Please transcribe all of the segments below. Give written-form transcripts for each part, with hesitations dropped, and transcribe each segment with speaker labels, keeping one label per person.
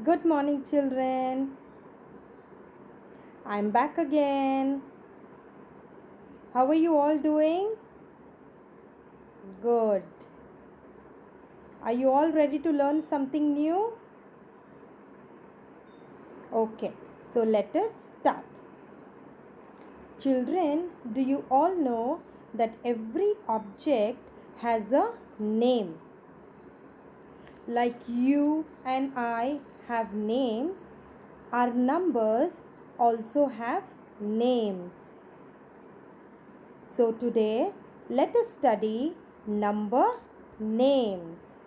Speaker 1: Good morning, children. I'm back again. How are you all doing? Good. Are you all ready to learn something new? Okay, so let us start. Children, do you all know that every object has a name? Like you and I have names, our numbers also have names. So today let us study number names.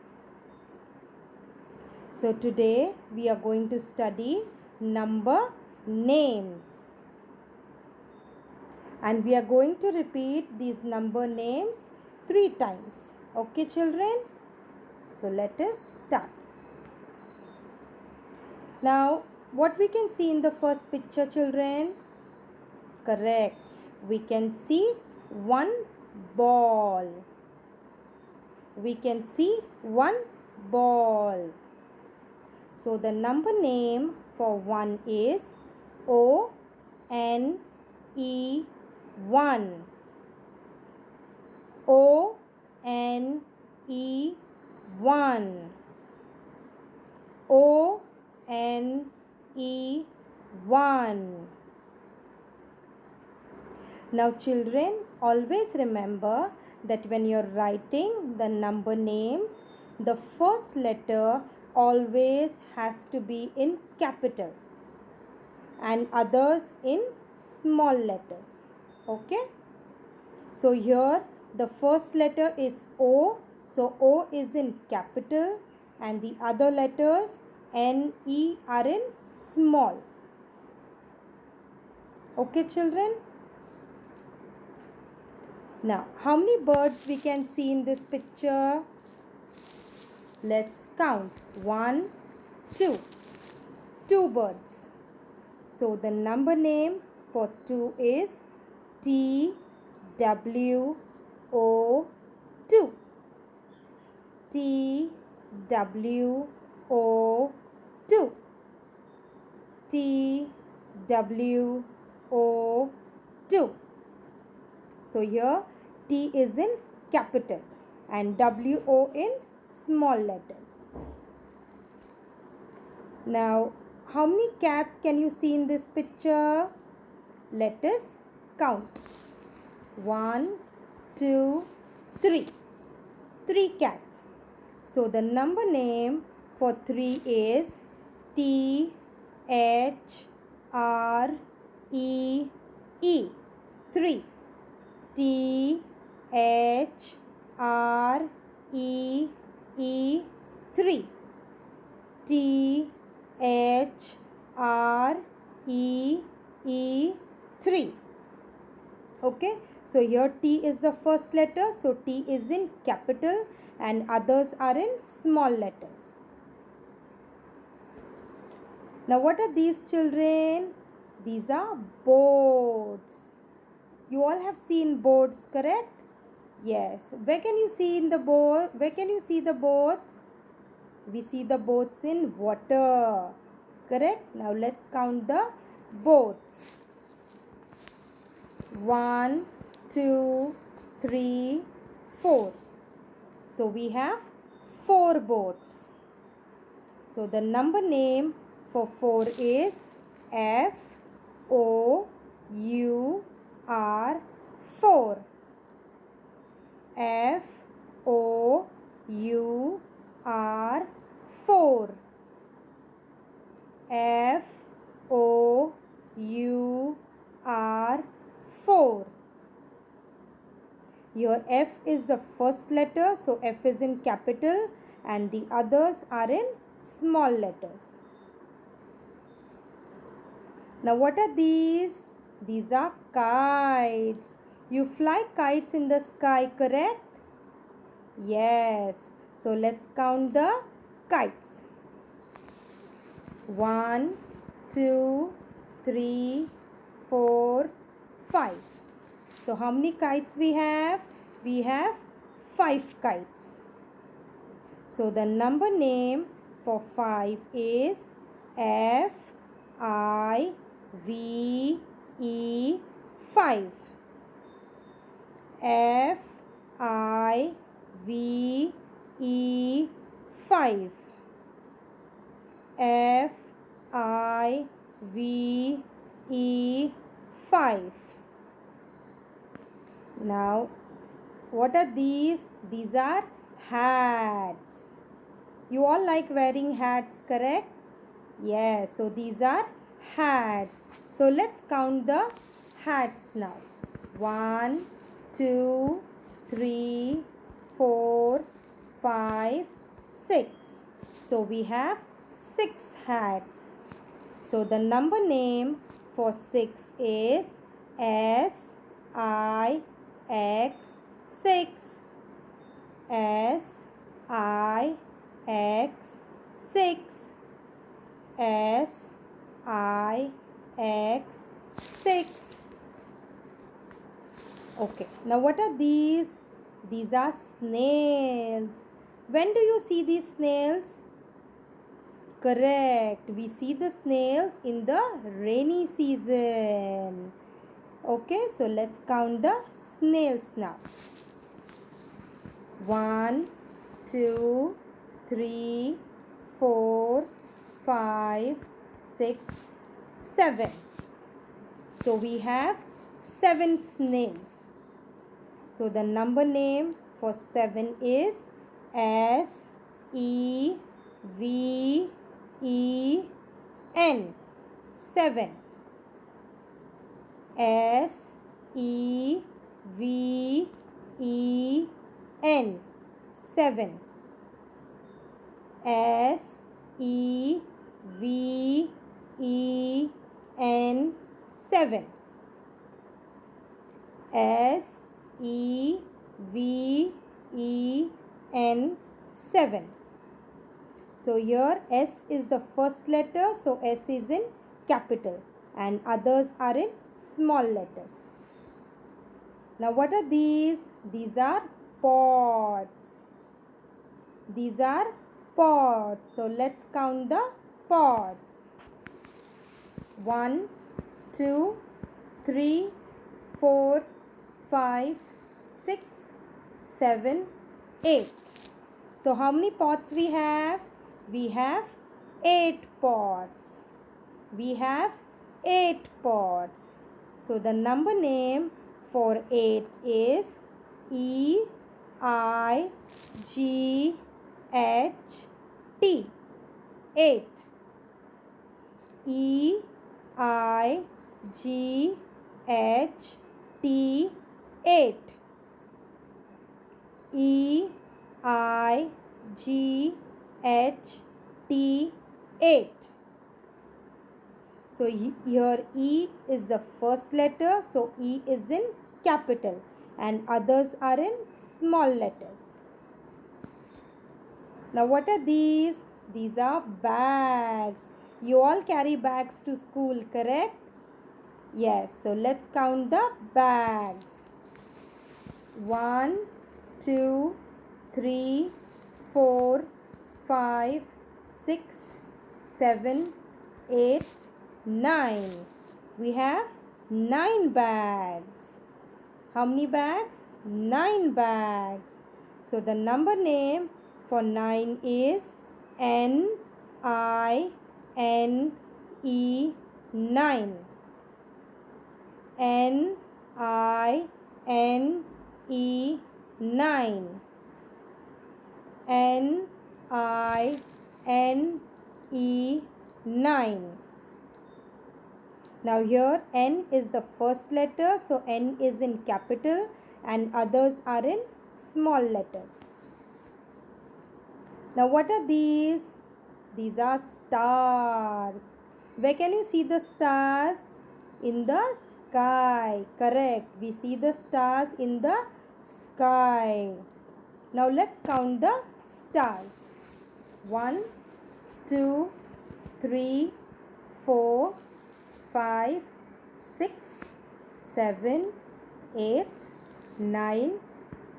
Speaker 1: So today we are going to study number names. And we are going to repeat these number names 3 times. Okay, children? So let us start. Now, what we can see in the first picture, children? Correct. We can see one ball. We can see one ball. So the number name for 1 is ONE 1. ONE 1. ONE 1. Now children, always remember that when you're writing the number names, the first letter always has to be in capital and others in small letters. Okay? So here the first letter is O. So O is in capital and the other letters NE are in small. Okay, children? Now, how many birds we can see in this picture? Let's count. 1, 2. 2 birds. So, the number name for 2 is TWO2. TWO2. TWO2. So here T is in capital and WO in small letters. Now, how many cats can you see in this picture? Let us count. 1, 2, 3. 3 cats. So the number name for 3 is THREE. 3. THREE 3. THREE 3. Okay, so here T is the first letter, so T is in capital and others are in small letters. Now what are these, children? These are boats. You all have seen boats, correct? Yes. Where can you see in the boat? Where can you see the boats? We see the boats in water. Correct? Now let's count the boats. 1, 2, 3, 4. So we have 4 boats. So the number name for 4 is FOUR. 4. FOUR 4. FOUR 4. Your F is the first letter, so F is in capital and the others are in small letters. Now what are these? These are kites. You fly kites in the sky, correct? Yes. So let's count the kites. 1, 2, 3, 4, 5. So how many kites we have? We have 5 kites. So the number name for 5 is F I V E 5. F I V E 5. F I V E 5. Now, what are these? These are hats. You all like wearing hats, correct? Yes, so these are hats. So let's count the hats now. 1, 2, 3, 4, 5, 6. So we have 6 hats. So the number name for 6 is S I X 6. S I X 6. S I X 6. Okay, now what are these? These are snails. When do you see these snails? Correct. We see the snails in the rainy season. Okay, so let's count the snails now. 1, 2, 3, 4, 5, 6, 7. So we have 7 snails. So the number name for 7 is S E V E N. 7. S E V E N. 7. S E V E N. 7. S E V E N. 7. So here S is the first letter, so S is in capital and others are in small letters. Now what are these? These are pots. These are pots. So let's count the pots. 1, 2, 3, 4, 5, 6, 7, 8. So how many pots we have? We have 8 pots. We have 8 pots. So the number name for 8 is E I G H T. 8. E I G H T. 8. E I G H T. 8. So here E is the first letter, so E is in capital and others are in small letters. Now what are these? These are bags. You all carry bags to school, correct? Yes, so let's count the bags. 1, 2, 3, 4, 5, 6, 7, 8, 9. We have 9 bags. How many bags? 9 bags. So the number name for 9 is N I N E. 9. N I N E. 9. N I N E. 9. Now here N is the first letter, so N is in capital and others are in small letters. Now what are these? These are stars. Where can you see the stars? In the sky. Correct. We see the stars in the sky. Now let's count the stars. 1, 2, 3, 4, 5, 6, 7, 8, 9,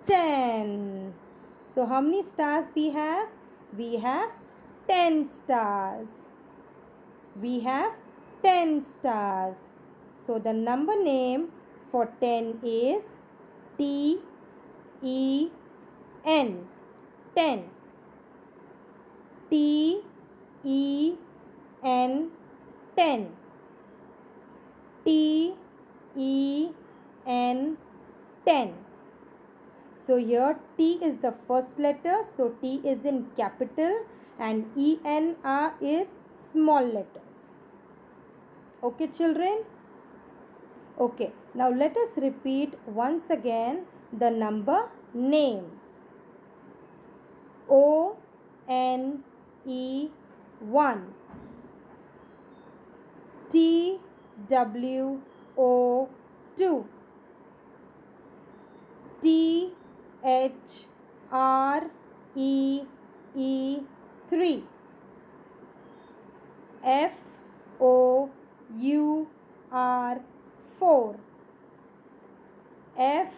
Speaker 1: 10. So how many stars we have? We have 10 stars. we have 10 stars. So the number name for 10 is T E N. 10. T E N 10. T E N 10. So here T is the first letter, so T is in capital and E N are in small letters. Okay children? Okay, now let us repeat once again the number names. O N E 1. T W O 2. T H R E E 3. F O U R 4. F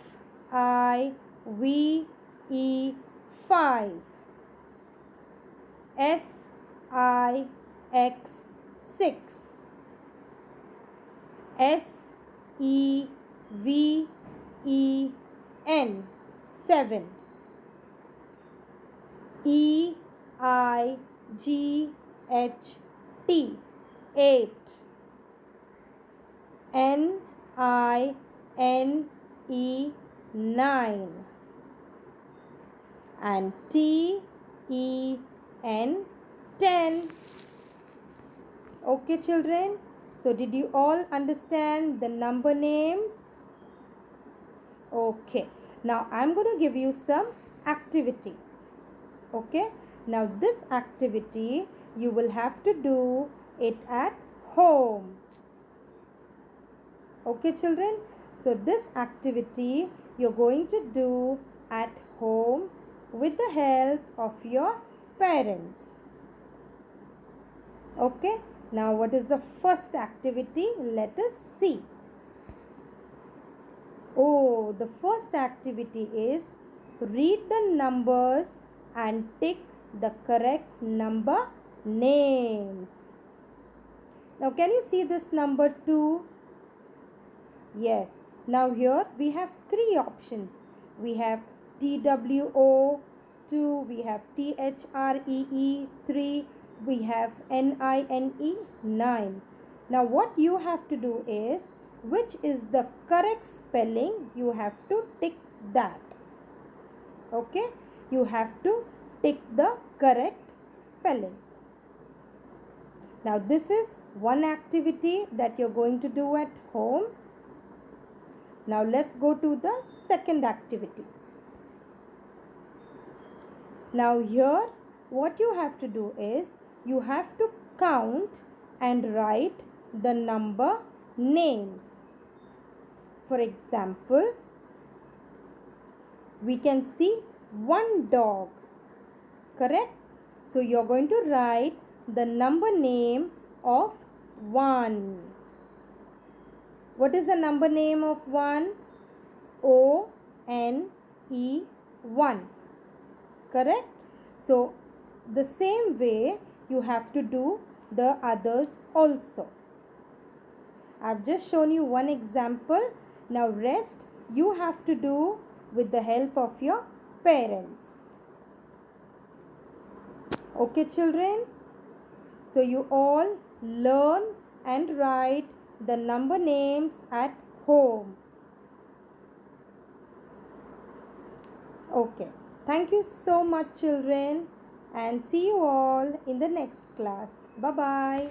Speaker 1: I V E 5. S I X 6. S E V E N 7. E I G H T 8. N I N E 9. And T E N 10. Okay children, so did you all understand the number names? Okay, now I'm going to give you some activity. Okay, now this activity you will have to do it at home. Okay children, so this activity you're going to do at home with the help of your parents. Okay, now what is the first activity? Let us see. Oh, the first activity is read the numbers and tick the correct number names. Now can you see this number 2? Yes. Now here we have 3 options. We have TWO 2, we have THREE 3, we have NINE 9. Now what you have to do is, which is the correct spelling, you have to tick that. Okay, you have to tick the correct spelling. Now this is one activity that you're going to do at home. Now let's go to the second activity. Now here what you have to do is, you have to count and write the number names. For example, we can see one dog, correct? So you're going to write the number name of 1. What is the number name of 1? O-N-E 1. Correct? So the same way you have to do the others also. I've just shown you one example. Now rest you have to do with the help of your parents. Okay children? So you all learn and write the number names at home. Okay. Thank you so much children, and see you all in the next class. Bye-bye.